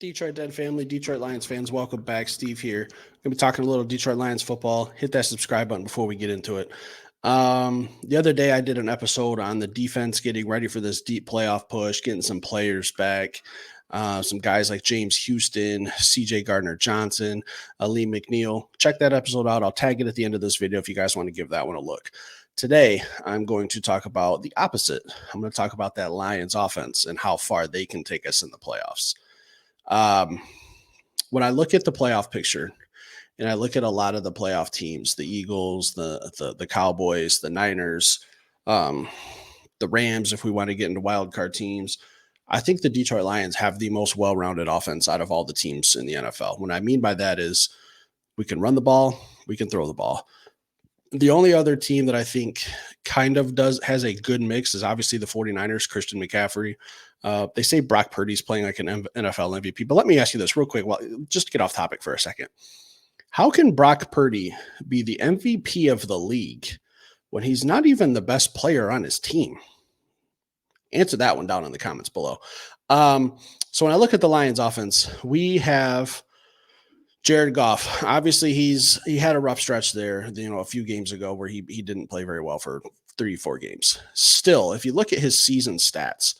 Detroit Dead family, Detroit Lions fans, welcome back. Steve here. We're going to be talking a little Detroit Lions football. Hit that subscribe button before we get into it. The other day, I did an episode on the defense getting ready for this deep playoff push, getting some players back. Some guys like James Houston, CJ Gardner Johnson, Lee McNeil. Check that episode out. I'll tag it at the end of this video if you guys want to give that one a look. Today, I'm going to talk about the opposite. I'm going to talk about that Lions offense and how far they can take us in the playoffs. When I look at the playoff picture and I look at a lot of the playoff teams, the Eagles, the Cowboys, the Niners, the Rams, if we want to get into wild card teams, I think the Detroit Lions have the most well-rounded offense out of all the teams in the NFL. What I mean by that is we can run the ball, we can throw the ball. The only other team that I think kind of has a good mix is obviously the 49ers, Christian McCaffrey. They say Brock Purdy's playing like an NFL MVP, but let me ask you this real quick. Well, just to get off topic for a second. How can Brock Purdy be the MVP of the league when he's not even the best player on his team? Answer that one down in the comments below. So when I look at the Lions offense, we have Jared Goff. Obviously, he had a rough stretch there, a few games ago where he didn't play very well for 3-4 games. Still, if you look at his season stats,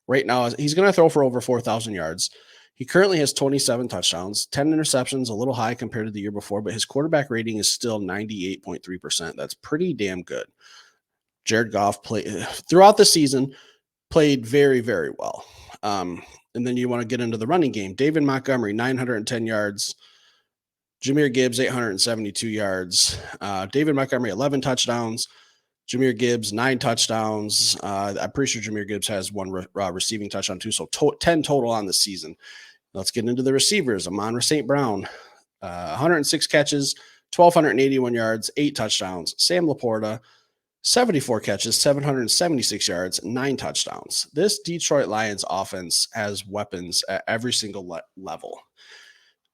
right now he's going to throw for over 4,000 yards. He currently has 27 touchdowns, 10 interceptions, a little high compared to the year before, but his quarterback rating is still 98.3%. That's pretty damn good. Jared Goff throughout the season, played very, very well. And then you want to get into the running game. David Montgomery, 910 yards. Jahmyr Gibbs, 872 yards. David Montgomery, 11 touchdowns. Jahmyr Gibbs, 9 touchdowns. I'm pretty sure Jahmyr Gibbs has one receiving touchdown too, so 10 total on the season. Let's get into the receivers. Amon-Ra St. Brown, 106 catches, 1,281 yards, 8 touchdowns. Sam Laporta, 74 catches, 776 yards, 9 touchdowns. This Detroit Lions offense has weapons at every single level.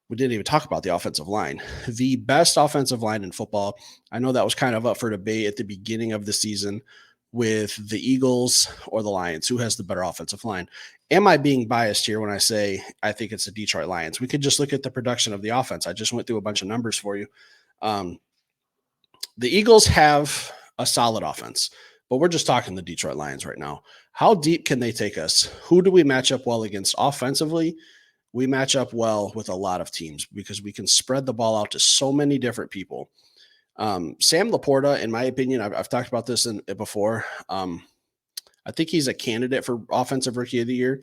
We didn't even talk about the offensive line. The best offensive line in football. I know that was kind of up for debate at the beginning of the season with the Eagles or the Lions. Who has the better offensive line? Am I being biased here when I say I think it's the Detroit Lions? We could just look at the production of the offense. I just went through a bunch of numbers for you. The Eagles have a solid offense, but we're just talking the Detroit Lions right now. How deep can they take us? Who do we match up well against offensively? We match up well with a lot of teams because we can spread the ball out to so many different people. Sam Laporta, in my opinion, I've talked about this before. I think he's a candidate for Offensive Rookie of the Year.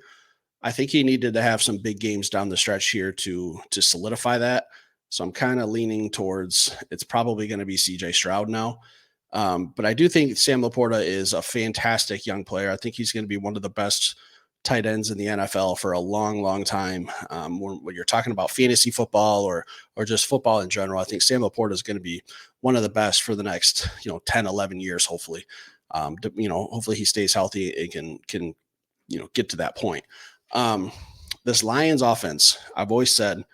I think he needed to have some big games down the stretch here to solidify that. So I'm kind of leaning towards it's probably going to be CJ Stroud now. But I do think Sam Laporta is a fantastic young player. I think he's going to be one of the best tight ends in the NFL for a long, long time. When you're talking about fantasy football or just football in general, I think Sam Laporta is going to be one of the best for the next 10, 11 years, hopefully. Hopefully he stays healthy and can get to that point. This Lions offense, I've always said,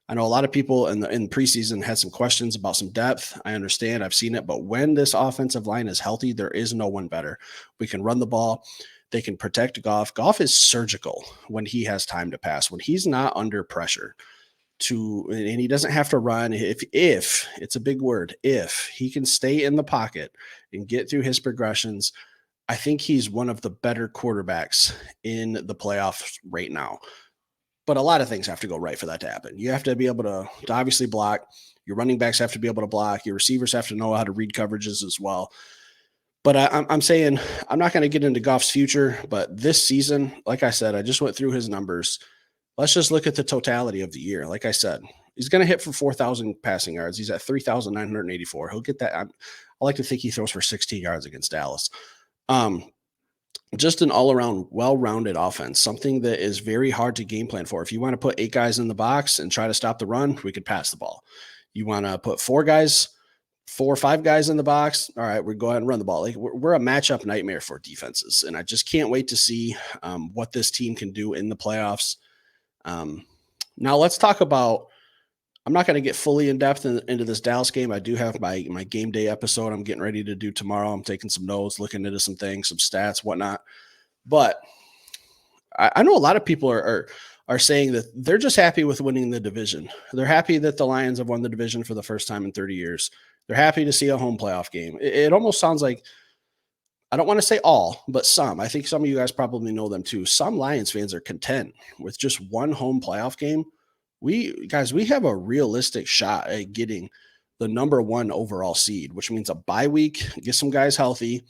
I know a lot of people in preseason had some questions about some depth. I understand. I've seen it. But when this offensive line is healthy, there is no one better. We can run the ball. They can protect Goff. Goff is surgical when he has time to pass, when he's not under pressure and he doesn't have to run. If it's a big word, if he can stay in the pocket and get through his progressions, I think he's one of the better quarterbacks in the playoffs right now. But a lot of things have to go right for that to happen. You have to be able to obviously block. Your running backs have to be able to block. Your receivers have to know how to read coverages as well. But I'm saying I'm not going to get into Goff's future, but this season, like I said, I just went through his numbers. Let's just look at the totality of the year. Like I said, he's going to hit for 4,000 passing yards. He's at 3,984. He'll get that. I like to think he throws for 16 yards against Dallas. Just an all-around, well-rounded offense, something that is very hard to game plan for. If you want to put 8 guys in the box and try to stop the run, we could pass the ball. You want to put 4 or 5 guys in the box, all right, we go ahead and run the ball. Like we're a matchup nightmare for defenses, and I just can't wait to see what this team can do in the playoffs. Now let's talk about I'm not going to get fully in depth into this Dallas game. I do have my game day episode I'm getting ready to do tomorrow. I'm taking some notes, looking into some things, some stats, whatnot. But I know a lot of people are are saying that they're just happy with winning the division. They're happy that the Lions have won the division for the first time in 30 years. They're happy to see a home playoff game. It almost sounds like, I don't want to say all, but some. I think some of you guys probably know them too. Some Lions fans are content with just one home playoff game. We have a realistic shot at getting the number one overall seed, which means a bye week, get some guys healthy,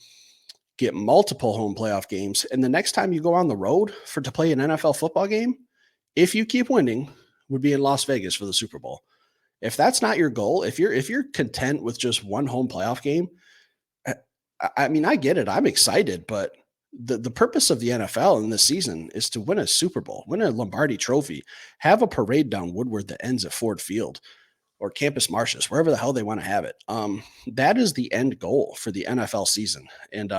get multiple home playoff games, and the next time you go on the road to play an NFL football game, if you keep winning, would be in Las Vegas for the Super Bowl. If that's not your goal, if you're content with just one home playoff game, I mean, I get it. I'm excited, but the purpose of the NFL in this season is to win a Super Bowl, win a Lombardi trophy, have a parade down Woodward that ends at Ford Field or Campus Martius, wherever the hell they want to have it. That is the end goal for the NFL season. And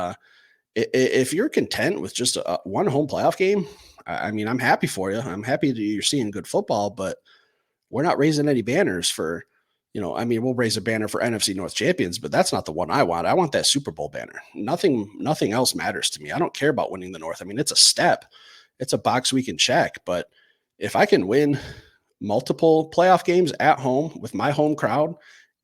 if you're content with just a one home playoff game, I mean, I'm happy for you. I'm happy that you're seeing good football, but we're not raising any banners for, I mean, we'll raise a banner for NFC North champions, but that's not the one I want. I want that Super Bowl banner. Nothing else matters to me. I don't care about winning the North. I mean, it's a step, it's a box we can check, but if I can win multiple playoff games at home with my home crowd,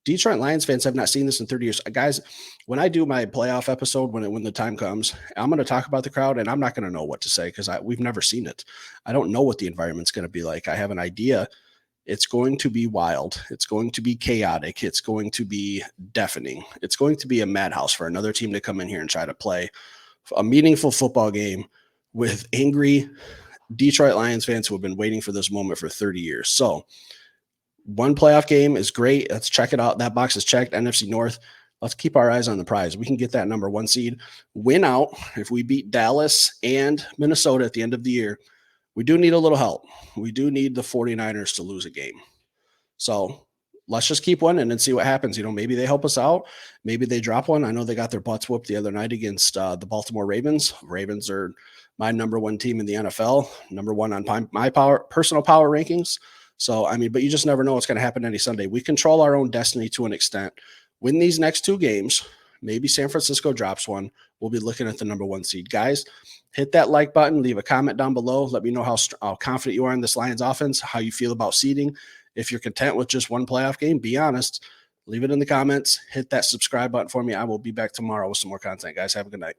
Detroit Lions fans have not seen this in 30 years. Guys, when I do my playoff episode, when the time comes, I'm going to talk about the crowd, and I'm not going to know what to say because we've never seen it. I don't know what the environment's going to be like. I have an idea. It's going to be wild. It's going to be chaotic. It's going to be deafening. It's going to be a madhouse for another team to come in here and try to play a meaningful football game with angry Detroit Lions fans who have been waiting for this moment for 30 years. So one playoff game is great. Let's check it out. That box is checked. NFC North. Let's keep our eyes on the prize. We can get that number one seed, win out. If we beat Dallas and Minnesota at the end of the year, we do need a little help. We do need the 49ers to lose a game. So let's just keep winning and see what happens. Maybe they help us out. Maybe they drop one. I know they got their butts whooped the other night against the Baltimore Ravens. Ravens are my number one team in the NFL, number one on my personal power rankings. So, I mean, but you just never know what's going to happen any Sunday. We control our own destiny to an extent. Win these next two games. Maybe San Francisco drops one. We'll be looking at the number one seed. Guys, hit that like button. Leave a comment down below. Let me know how confident you are in this Lions offense, how you feel about seeding. If you're content with just one playoff game, be honest. Leave it in the comments. Hit that subscribe button for me. I will be back tomorrow with some more content, guys. Have a good night.